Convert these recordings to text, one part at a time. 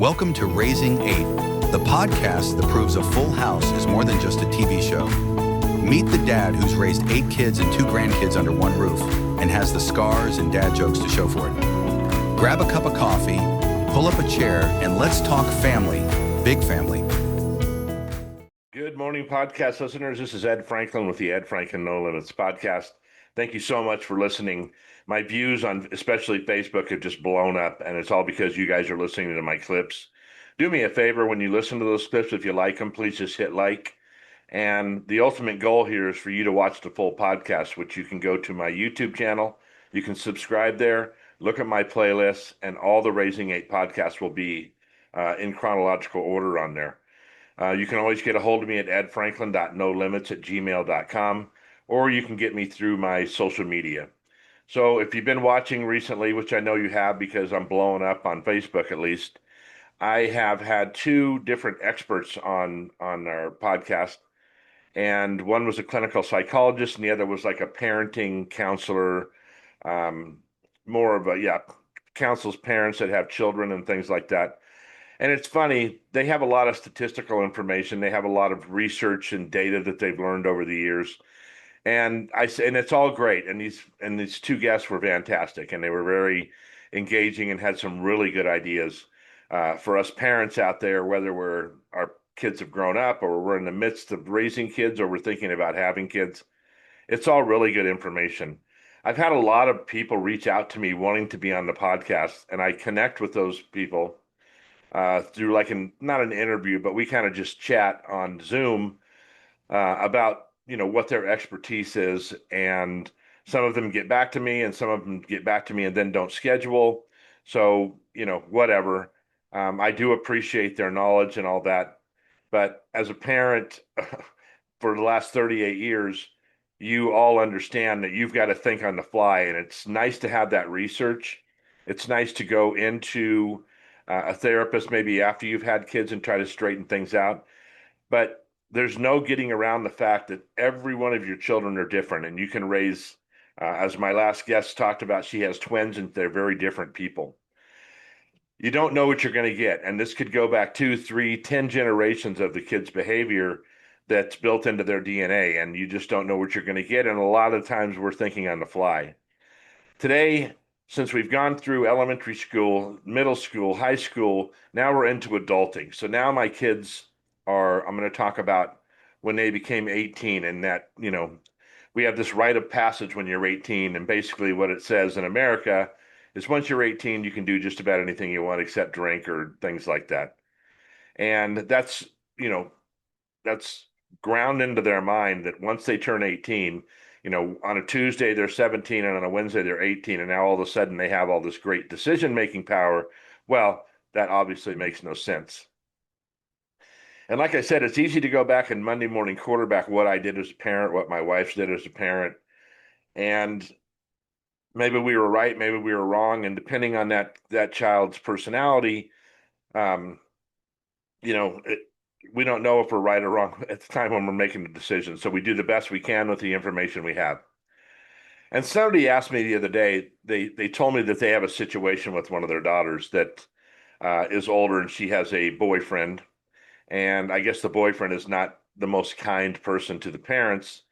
Welcome to Raising Eight, the podcast that proves a full house is more than just a TV show. Meet the dad who's raised 8 kids and 2 grandkids under one roof and has the scars and dad jokes to show for it. Grab a cup of coffee, pull up a chair, and let's talk family, big family. Good morning, podcast listeners. This is Ed Franklin with the Ed Franklin No Limits podcast. Thank you so much for listening. My views on especially Facebook have just blown up, and it's all because you guys are listening to my clips. Do me a favor when you listen to those clips, if you like them, please just hit like. And the ultimate goal here is for you to watch the full podcast, which you can go to my YouTube channel. You can subscribe there, look at my playlists, and all the Raising Eight podcasts will be in chronological order on there. You can always get a hold of me at edfranklin.nolimits@gmail.com, or you can get me through my social media. So if you've been watching recently, which I know you have because I'm blowing up on Facebook at least, I have had 2 different experts on our podcast, and one was a clinical psychologist, and the other was like a parenting counselor, more of counsels parents that have children and things like that. And it's funny, they have a lot of statistical information. They have a lot of research and data that they've learned over the years. And it's all great. And these 2 guests were fantastic, and they were very engaging and had some really good ideas for us parents out there, whether our kids have grown up or we're in the midst of raising kids or we're thinking about having kids. It's all really good information. I've had a lot of people reach out to me wanting to be on the podcast, and I connect with those people through not an interview, but we kind of just chat on Zoom about what their expertise is, and some of them get back to me and some of them get back to me and then don't schedule. So whatever. I do appreciate their knowledge and all that, but as a parent for the last 38 years, you all understand that you've got to think on the fly, and it's nice to have that research. It's nice to go into a therapist maybe after you've had kids and try to straighten things out, but there's no getting around the fact that every one of your children are different, and you can raise, as my last guest talked about, she has twins and they're very different people. You don't know what you're going to get, and this could go back 2, 3, 10 generations of the kid's behavior that's built into their DNA, and you just don't know what you're going to get, and a lot of times we're thinking on the fly. Today, since we've gone through elementary school, middle school, high school, now we're into adulting. So now my kids I'm going to talk about when they became 18, and that, we have this rite of passage when you're 18. And basically what it says in America is once you're 18, you can do just about anything you want except drink or things like that. And that's ground into their mind that once they turn 18, on a Tuesday they're 17 and on a Wednesday they're 18, and now all of a sudden they have all this great decision-making power. Well, that obviously makes no sense. And like I said, it's easy to go back and Monday morning quarterback what I did as a parent, what my wife did as a parent. And maybe we were right, maybe we were wrong. And depending on that child's personality, we don't know if we're right or wrong at the time when we're making the decision. So we do the best we can with the information we have. And somebody asked me the other day, they told me that they have a situation with one of their daughters that is older, and she has a boyfriend. And I guess the boyfriend is not the most kind person to the parents.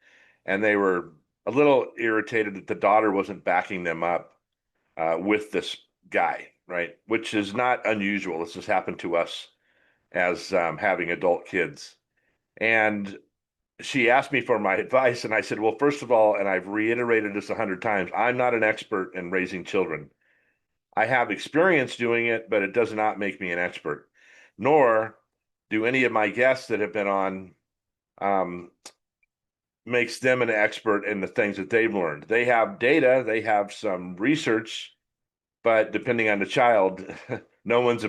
And they were a little irritated that the daughter wasn't backing them up with this guy, right? Which is not unusual. This has happened to us as having adult kids. And she asked me for my advice. And I said, well, first of all, and I've reiterated this 100 times, I'm not an expert in raising children. I have experience doing it, but it does not make me an expert. Nor do any of my guests that have been on makes them an expert in the things that they've learned. They have data, they have some research, but depending on the child, no one's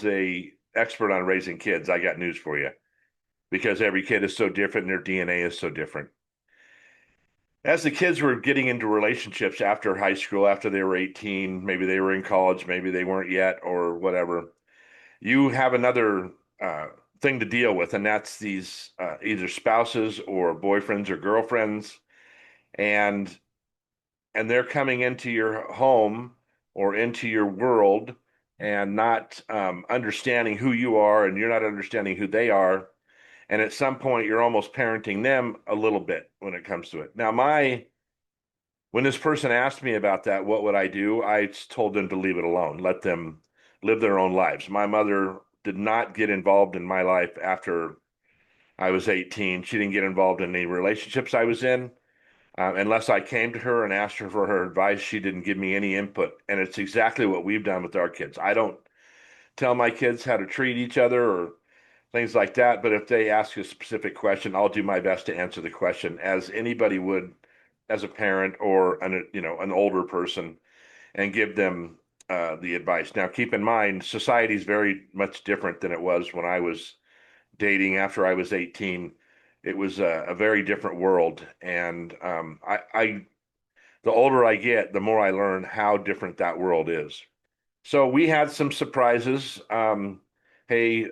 a expert on raising kids. I got news for you, because every kid is so different and their DNA is so different. As the kids were getting into relationships after high school, after they were 18, maybe they were in college, maybe they weren't yet, or whatever, you have another thing to deal with, and that's these either spouses or boyfriends or girlfriends, and they're coming into your home or into your world and not understanding who you are, and you're not understanding who they are. And at some point, you're almost parenting them a little bit when it comes to it. Now, when this person asked me about that, what would I do? I told them to leave it alone, let them live their own lives. My mother did not get involved in my life after I was 18. She didn't get involved in any relationships I was in. Unless I came to her and asked her for her advice, she didn't give me any input. And it's exactly what we've done with our kids. I don't tell my kids how to treat each other or things like that, but if they ask a specific question, I'll do my best to answer the question as anybody would as a parent or an older person and give them the advice. Now, keep in mind, society is very much different than it was when I was dating after I was 18. It was a very different world, and the older I get, the more I learn how different that world is. So we had some surprises. Hey,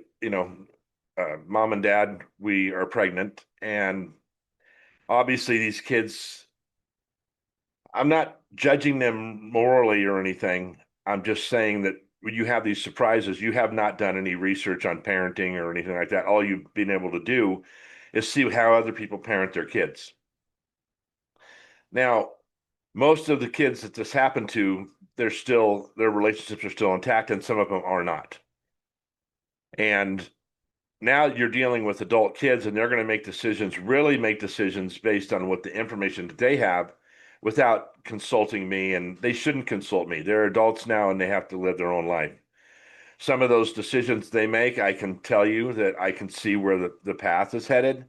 mom and dad, we are pregnant, and obviously these kids, I'm not judging them morally or anything. I'm just saying that when you have these surprises, you have not done any research on parenting or anything like that. All you've been able to do is see how other people parent their kids. Now, most of the kids that this happened to, their relationships are still intact, and some of them are not. And now you're dealing with adult kids, and they're going to really make decisions based on what the information that they have without consulting me. And they shouldn't consult me. They're adults now, and they have to live their own life. Some of those decisions they make, I can tell you that I can see where the path is headed.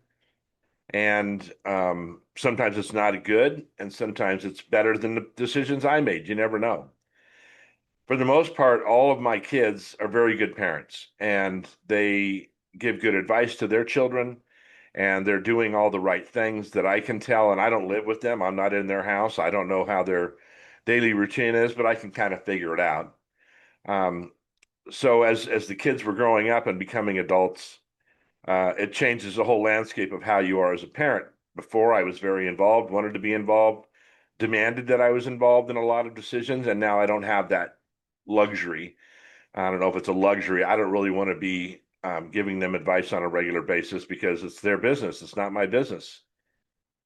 And sometimes it's not good, and sometimes it's better than the decisions I made. You never know. For the most part, all of my kids are very good parents, and they give good advice to their children, and they're doing all the right things that I can tell. And I don't live with them. I'm not in their house. I don't know how their daily routine is, but I can kind of figure it out. Um, so as the kids were growing up and becoming adults, it changes the whole landscape of how you are as a parent. Before, I was very involved, wanted to be involved, demanded that I was involved in a lot of decisions, and now I don't have that luxury. I don't know if it's a luxury. I don't really want to be giving them advice on a regular basis because it's their business. It's not my business.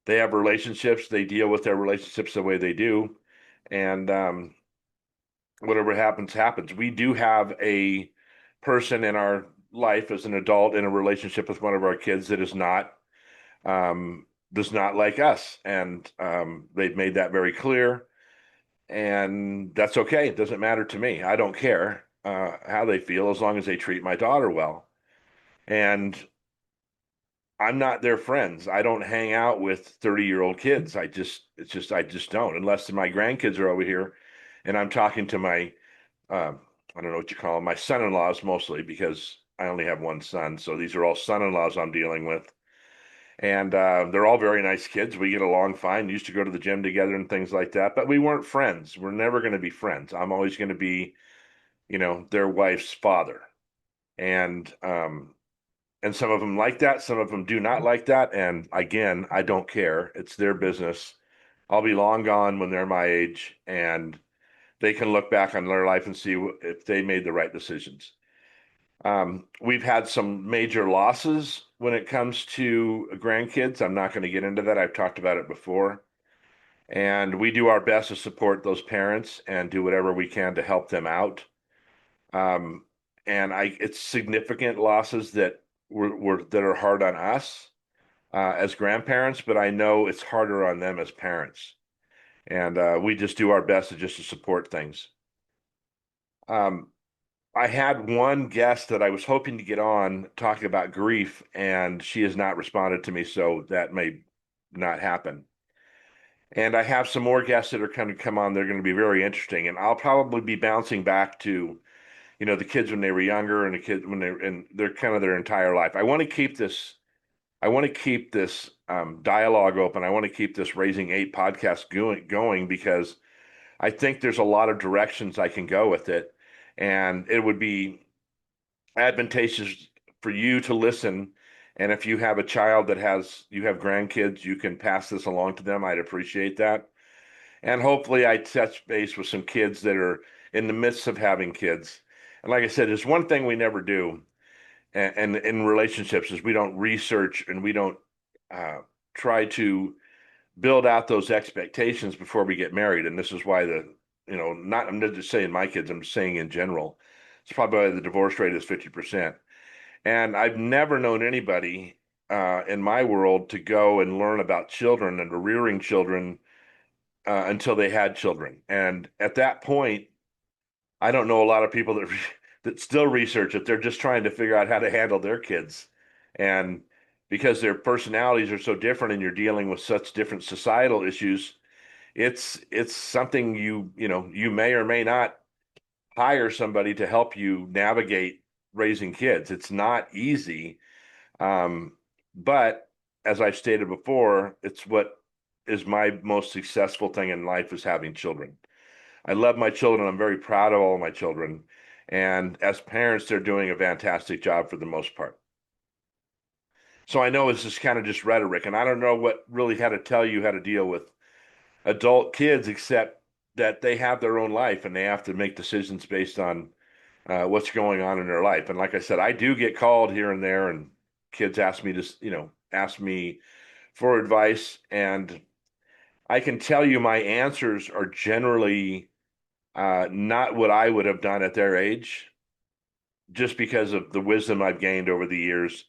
They have relationships. They deal with their relationships the way they do, and whatever happens, happens. We do have a person in our life as an adult in a relationship with one of our kids that does not like us, and they've made that very clear, and that's okay. It doesn't matter to me. I don't care how they feel as long as they treat my daughter well. And I'm not their friends. I don't hang out with 30-year-old kids. I just don't, unless my grandkids are over here and I'm talking to my, I don't know what you call them, my son-in-laws mostly because I only have one son. So these are all son-in-laws I'm dealing with. And they're all very nice kids. We get along fine. Used to go to the gym together and things like that, but we weren't friends. We're never going to be friends. I'm always going to be, their wife's father. And some of them like that, some of them do not like that. And again, I don't care. It's their business. I'll be long gone when they're my age, and they can look back on their life and see if they made the right decisions. We've had some major losses when it comes to grandkids. I'm not going to get into that. I've talked about it before. And we do our best to support those parents and do whatever we can to help them out. Um, it's significant losses that that are hard on us as grandparents, but I know it's harder on them as parents. And we just do our best to support things. Um, I had one guest that I was hoping to get on talking about grief, and she has not responded to me, so that may not happen. And I have some more guests that are going to come on. They're going to be very interesting, and I'll probably be bouncing back to, the kids when they were younger and the kids when they're in their kind of their entire life. I want to keep this. I want to keep this dialogue open. I want to keep this Raising Eight podcast going because I think there's a lot of directions I can go with it, and it would be advantageous for you to listen. And if you have a child you have grandkids, you can pass this along to them. I'd appreciate that. And hopefully I touch base with some kids that are in the midst of having kids. And like I said, there's one thing we never do, and in relationships is we don't research and we don't uh, try to build out those expectations before we get married. And this is why I'm not just saying my kids, I'm saying in general, it's probably why the divorce rate is 50%. And I've never known anybody in my world to go and learn about children and rearing children until they had children. And at that point, I don't know a lot of people that that still research it. They're just trying to figure out how to handle their kids. And because their personalities are so different and you're dealing with such different societal issues, it's something you may or may not hire somebody to help you navigate raising kids. It's not easy. Um, but as I've stated before, it's what is my most successful thing in life is having children. I love my children. I'm very proud of all my children. And as parents, they're doing a fantastic job for the most part. So I know it's just kind of just rhetoric, and I don't know what really how to tell you how to deal with adult kids, except that they have their own life and they have to make decisions based on what's going on in their life. And like I said, I do get called here and there, and kids ask me to, ask me for advice, and I can tell you my answers are generally not what I would have done at their age, just because of the wisdom I've gained over the years.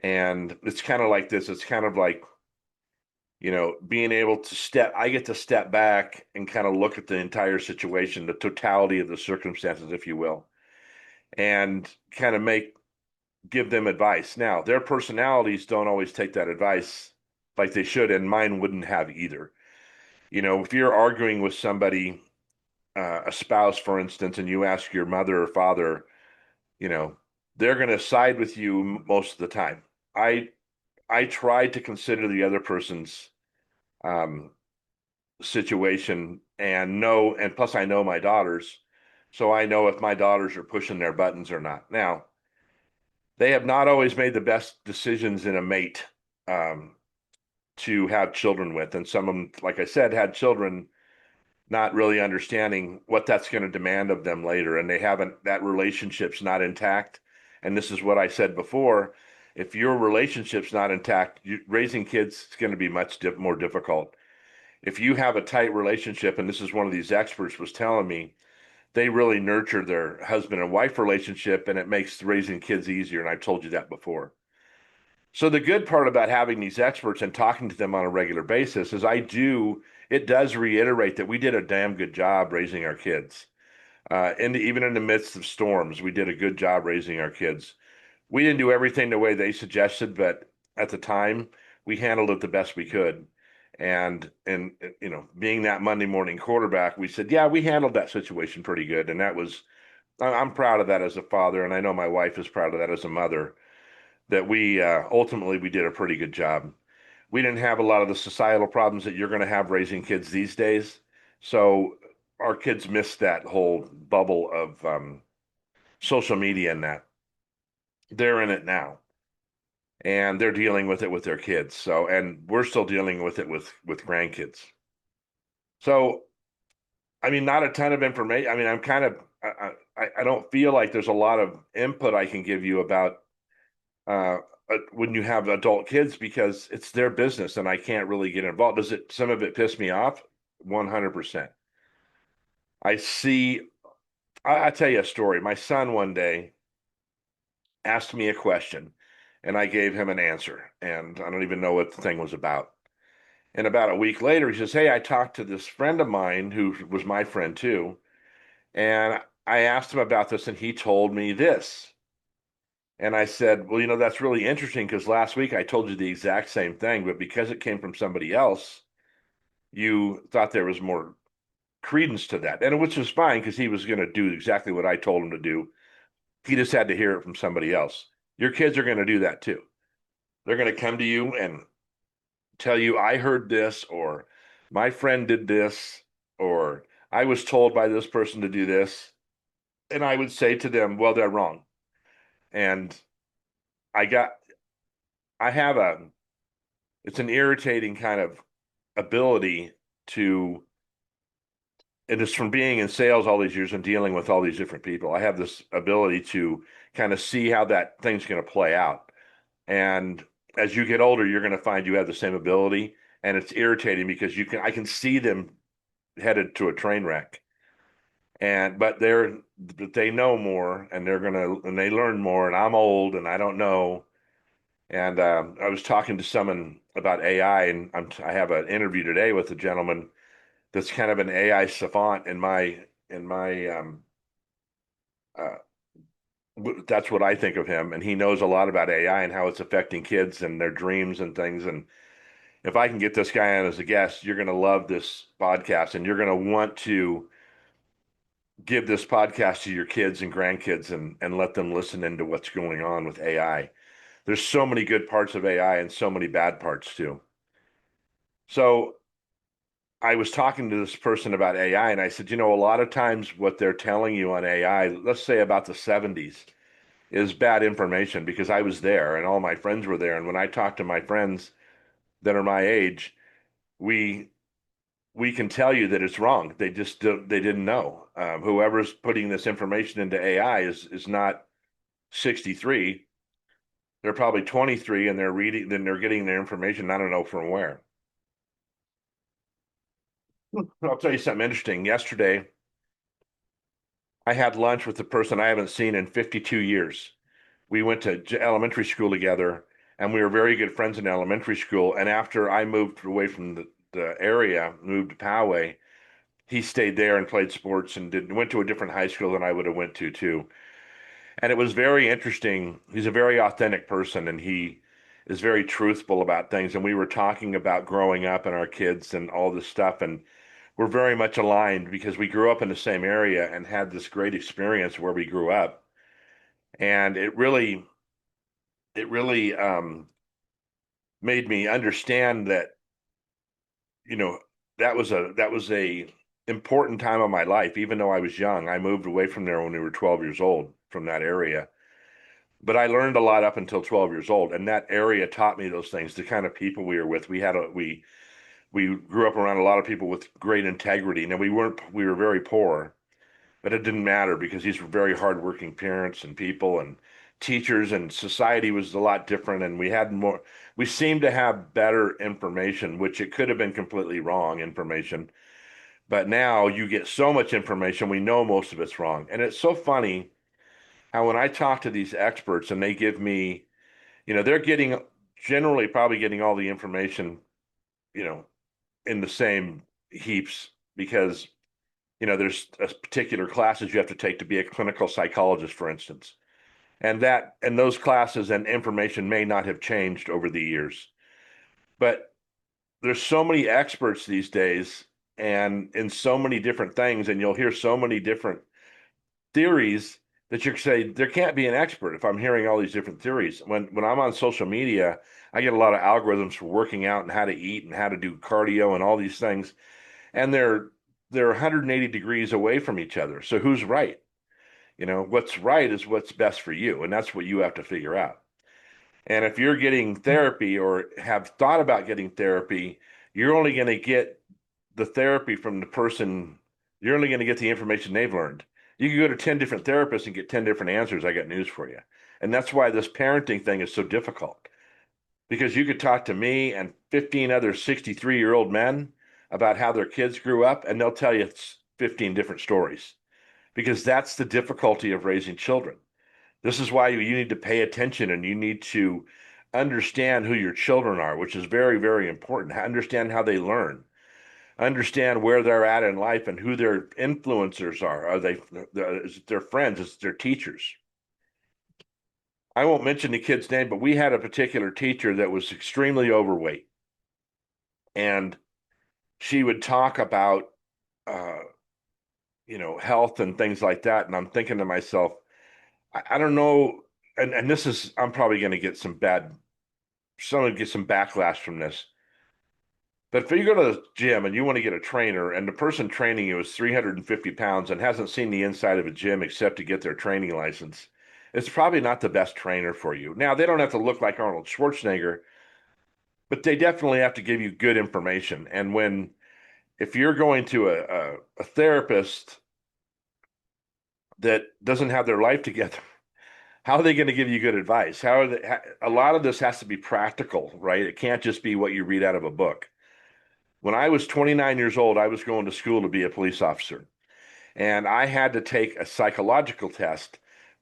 And it's kind of like this. It's kind of like, being able to I get to step back and kind of look at the entire situation, the totality of the circumstances, if you will, and kind of give them advice. Now, their personalities don't always take that advice like they should, and mine wouldn't have either. If you're arguing with somebody, a spouse, for instance, and you ask your mother or father, you know, they're going to side with you most of the time. I I try to consider the other person's um, situation and plus I know my daughters, so I know if my daughters are pushing their buttons or not. Now, they have not always made the best decisions in a mate um, to have children with, and some of them, like I said, had children not really understanding what that's going to demand of them later, and they haven't that relationship's not intact. And this is what I said before: if your relationship's not intact, raising kids is going to be much more difficult. If you have a tight relationship, and this is one of these experts was telling me, they really nurture their husband and wife relationship, and it makes raising kids easier. And I've told you that before. So the good part about having these experts and talking to them on a regular basis is it does reiterate that we did a damn good job raising our kids. And even in the midst of storms, we did a good job raising our kids. We didn't do everything the way they suggested, but at the time, we handled it the best we could. And being that Monday morning quarterback, we said, yeah, we handled that situation pretty good. And I'm proud of that as a father, and I know my wife is proud of that as a mother, that we ultimately we did a pretty good job. We didn't have a lot of the societal problems that you're going to have raising kids these days. So our kids missed that whole bubble of social media and that. They're in it now, and they're dealing with it with their kids. So, and we're still dealing with it with grandkids. So, I mean, not a ton of information. I mean, I'm kind of I don't feel like there's a lot of input I can give you about uh, when you have adult kids because it's their business and I can't really get involved. Does it? Some of it piss me off. 100%. I see. I'll tell you a story. My son one day asked me a question, and I gave him an answer, and I don't even know what the thing was about. And about a week later, he says, "Hey, I talked to this friend of mine who was my friend too, and I asked him about this, and he told me this." And I said, well, that's really interesting because last week I told you the exact same thing, but because it came from somebody else, you thought there was more credence to that. And which was fine because he was going to do exactly what I told him to do. He just had to hear it from somebody else. Your kids are going to do that too. They're going to come to you and tell you, I heard this, or my friend did this, or I was told by this person to do this. And I would say to them, well, they're wrong. And I got, I have it's an irritating kind of ability to and it's from being in sales all these years and dealing with all these different people. I have this ability to kind of see how that thing's going to play out. And as you get older, you're going to find you have the same ability, and it's irritating because I can see them headed to a train wreck. And but they know more, and they learn more, and I'm old and I don't know. And I was talking to someone about AI, and I have an interview today with a gentleman that's kind of an AI savant in my uh, that's what I think of him, and he knows a lot about AI and how it's affecting kids and their dreams and things. And if I can get this guy on as a guest, you're going to love this podcast, and you're going to want to give this podcast to your kids and grandkids and let them listen into what's going on with AI. There's so many good parts of AI and so many bad parts too. So I was talking to this person about AI, and I said, a lot of times what they're telling you on AI, let's say about the 70s, is bad information because I was there and all my friends were there. And when I talk to my friends that are my age, we we can tell you that it's wrong. They didn't know. Whoever's putting this information into AI is not 63. They're probably 23, and then they're getting their information. I don't know from where. I'll tell you something interesting. Yesterday, I had lunch with a person I haven't seen in 52 years. We went to elementary school together, and we were very good friends in elementary school. And after I moved away from the area, moved to Poway, he stayed there and played sports and went to a different high school than I would have went to too. And it was very interesting. He's a very authentic person, and he is very truthful about things. And we were talking about growing up and our kids and all this stuff. And we're very much aligned because we grew up in the same area and had this great experience where we grew up. And it really made me understand that, you know, that was a important time of my life. Even though I was young, I moved away from there when we were 12 years old from that area. But I learned a lot up until 12 years old, and that area taught me those things. The kind of people we were with, we grew up around a lot of people with great integrity. Now we were very poor, but it didn't matter because these were very hardworking parents and people and teachers, and society was a lot different, and we seemed to have better information, which it could have been completely wrong information. But now you get so much information, we know most of it's wrong. And it's so funny how when I talk to these experts and they give me, they're getting generally probably getting all the information, you know, in the same heaps because, there's a particular classes you have to take to be a clinical psychologist, for instance. And those classes and information may not have changed over the years. But there's so many experts these days and in so many different things, and you'll hear so many different theories that you say there can't be an expert if I'm hearing all these different theories. When I'm on social media, I get a lot of algorithms for working out and how to eat and how to do cardio and all these things, and they're 180 degrees away from each other. So who's right? What's right is what's best for you, and that's what you have to figure out. And if you're getting therapy or have thought about getting therapy, you're only going to get the therapy from the person, you're only going to get the information they've learned. You can go to 10 different therapists and get 10 different answers. I got news for you. And that's why this parenting thing is so difficult because you could talk to me and 15 other 63-year-old men about how their kids grew up, and they'll tell you it's 15 different stories because that's the difficulty of raising children. This is why you need to pay attention and you need to understand who your children are, which is very, very important. Understand how they learn, understand where they're at in life and who their influencers are. Is it their friends? Is it their teachers? I won't mention the kid's name, but we had a particular teacher that was extremely overweight. And she would talk about, uh, health and things like that. And I'm thinking to myself, I don't know. And this is, I'm probably going to get someone get some backlash from this. But if you go to the gym and you want to get a trainer and the person training you is 350 pounds and hasn't seen the inside of a gym except to get their training license, it's probably not the best trainer for you. Now, they don't have to look like Arnold Schwarzenegger, but they definitely have to give you good information. And when if you're going to a therapist that doesn't have their life together, how are they going to give you good advice? How are they, a lot of this has to be practical, right? It can't just be what you read out of a book. When I was 29 years old, I was going to school to be a police officer, and I had to take a psychological test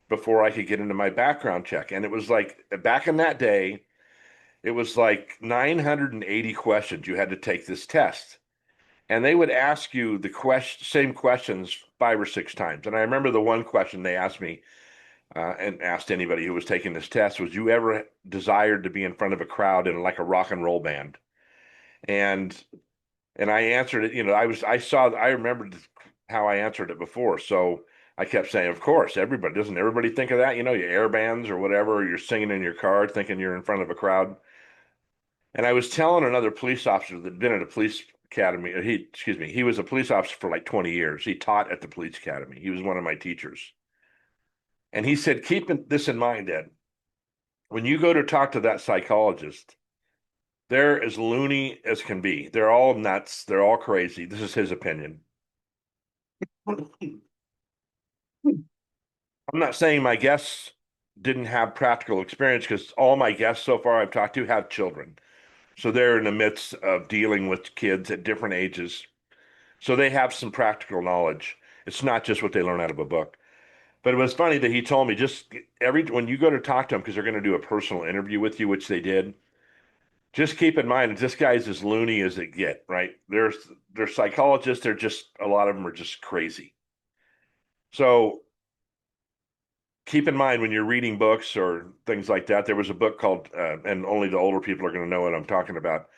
before I could get into my background check. And it was like back in that day, it was like 980 questions. You had to take this test. And they would ask you the same questions 5 or 6 times. And I remember the one question they asked me, and asked anybody who was taking this test, was you ever desired to be in front of a crowd in like a rock and roll band? And I answered it, I remembered how I answered it before. So I kept saying, of course, doesn't everybody think of that? Your air bands or whatever, or you're singing in your car thinking you're in front of a crowd. And I was telling another police officer that'd been at a police academy, he was a police officer for like 20 years. He taught at the police academy. He was one of my teachers. And he said, keep this in mind, Ed. When you go to talk to that psychologist, they're as loony as can be. They're all nuts. They're all crazy. This is his opinion. I'm not saying my guests didn't have practical experience because all my guests so far I've talked to have children. So they're in the midst of dealing with kids at different ages. So they have some practical knowledge. It's not just what they learn out of a book. But it was funny that he told me just when you go to talk to them, because they're going to do a personal interview with you, which they did, just keep in mind that this guy's as loony as it get, right? They're psychologists. They're just a lot of them are just crazy. So keep in mind when you're reading books or things like that. There was a book called, and only the older people are going to know what I'm talking about,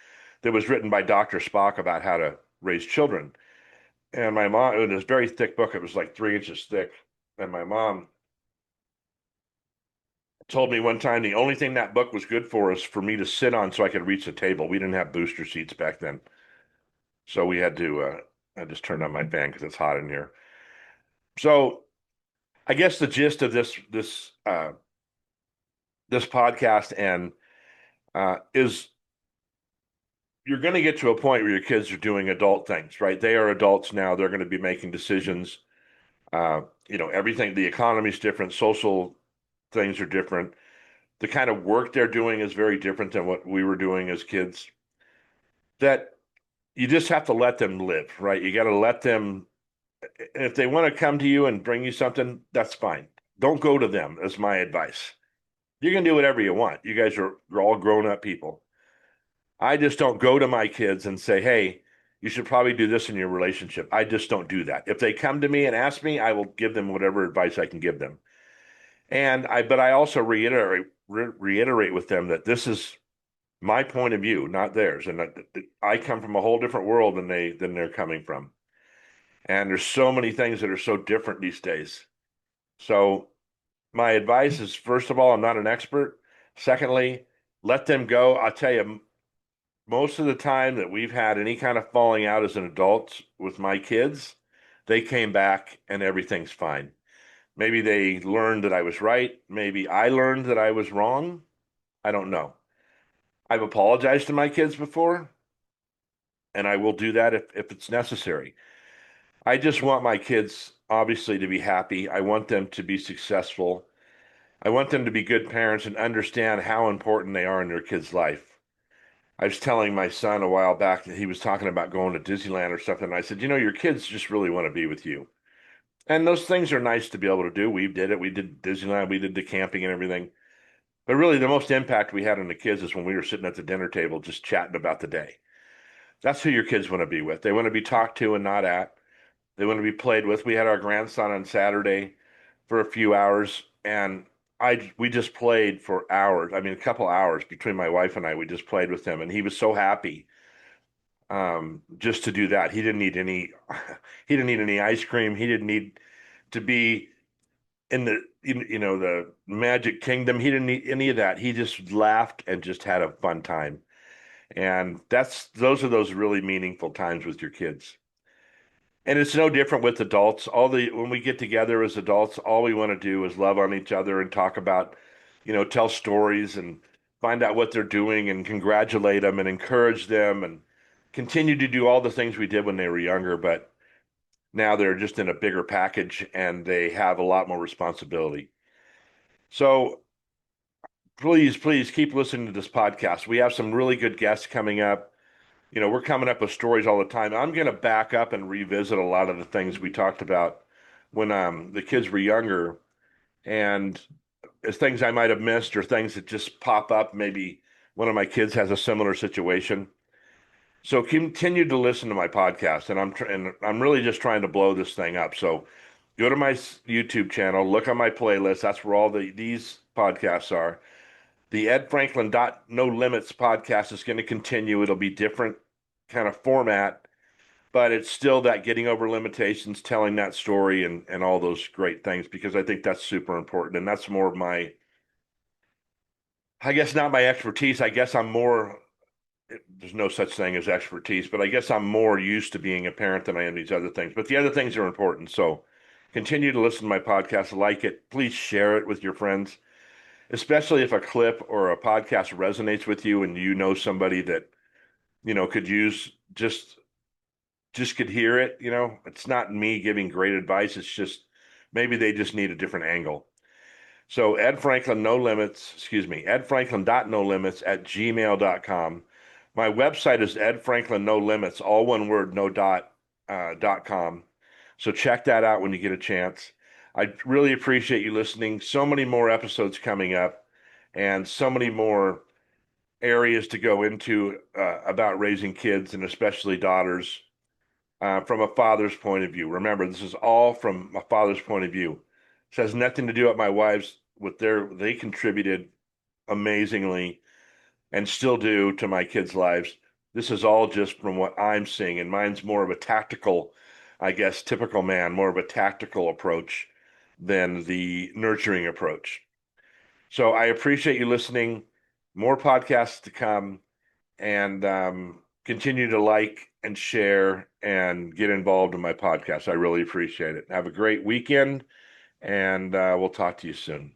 that was written by Dr. Spock about how to raise children. And my mom, it was a very thick book. It was like 3 inches thick. And my mom told me one time the only thing that book was good for is for me to sit on so I could reach the table. We didn't have booster seats back then. So we had to, I just turned on my fan because it's hot in here. So I guess the gist of this podcast and is you're going to get to a point where your kids are doing adult things, right? They are adults now. They're going to be making decisions. Everything, the economy's different, social things are different. The kind of work they're doing is very different than what we were doing as kids. That you just have to let them live, right? You got to let them, if they want to come to you and bring you something, that's fine. Don't go to them, is my advice. You can do whatever you want. You guys are all grown up people. I just don't go to my kids and say, hey, you should probably do this in your relationship. I just don't do that. If they come to me and ask me, I will give them whatever advice I can give them. But I also reiterate with them that this is my point of view, not theirs, and I come from a whole different world than they're coming from. And there's so many things that are so different these days. So my advice is, first of all, I'm not an expert. Secondly, let them go. I'll tell you, most of the time that we've had any kind of falling out as an adult with my kids, they came back and everything's fine. Maybe they learned that I was right. Maybe I learned that I was wrong. I don't know. I've apologized to my kids before, and I will do that if it's necessary. I just want my kids, obviously, to be happy. I want them to be successful. I want them to be good parents and understand how important they are in their kid's life. I was telling my son a while back that he was talking about going to Disneyland or something. And I said, your kids just really want to be with you. And those things are nice to be able to do. We did it. We did Disneyland. We did the camping and everything. But really, the most impact we had on the kids is when we were sitting at the dinner table just chatting about the day. That's who your kids want to be with. They want to be talked to and not at. They want to be played with. We had our grandson on Saturday for a few hours, and we just played for hours. I mean, a couple hours between my wife and I. We just played with him, and he was so happy just to do that. He didn't need any. He didn't need any ice cream. He didn't need to be in the Magic Kingdom. He didn't need any of that. He just laughed and just had a fun time. And those are those really meaningful times with your kids. And it's no different with adults. When we get together as adults, all we want to do is love on each other and talk about, tell stories and find out what they're doing and congratulate them and encourage them and continue to do all the things we did when they were younger, but now they're just in a bigger package and they have a lot more responsibility. So please keep listening to this podcast. We have some really good guests coming up. We're coming up with stories all the time. I'm going to back up and revisit a lot of the things we talked about when the kids were younger, and as things I might have missed or things that just pop up. Maybe one of my kids has a similar situation. So continue to listen to my podcast, and I'm really just trying to blow this thing up. So go to my YouTube channel, look on my playlist. That's where all these podcasts are. The Ed Franklin No Limits podcast is going to continue. It'll be different kind of format, but it's still that getting over limitations, telling that story, and all those great things, because I think that's super important. And that's more of my, I guess, not my expertise. I guess I'm more, there's no such thing as expertise, but I guess I'm more used to being a parent than I am these other things. But the other things are important. So continue to listen to my podcast, like it. Please share it with your friends, especially if a clip or a podcast resonates with you and you know somebody that, could use just could hear it. It's not me giving great advice. It's just maybe they just need a different angle. So Ed Franklin No Limits, excuse me, edfranklin.nolimits@gmail.com. My website is Ed Franklin No Limits, all one word, no dot, .com. So check that out when you get a chance. I really appreciate you listening. So many more episodes coming up and so many more areas to go into about raising kids, and especially daughters, from a father's point of view. Remember, this is all from a father's point of view. This has nothing to do with my wives, they contributed amazingly and still do to my kids' lives. This is all just from what I'm seeing, and mine's more of a tactical, I guess, typical man, more of a tactical approach than the nurturing approach. So I appreciate you listening. More podcasts to come, and continue to like and share and get involved in my podcast. I really appreciate it. Have a great weekend, and we'll talk to you soon.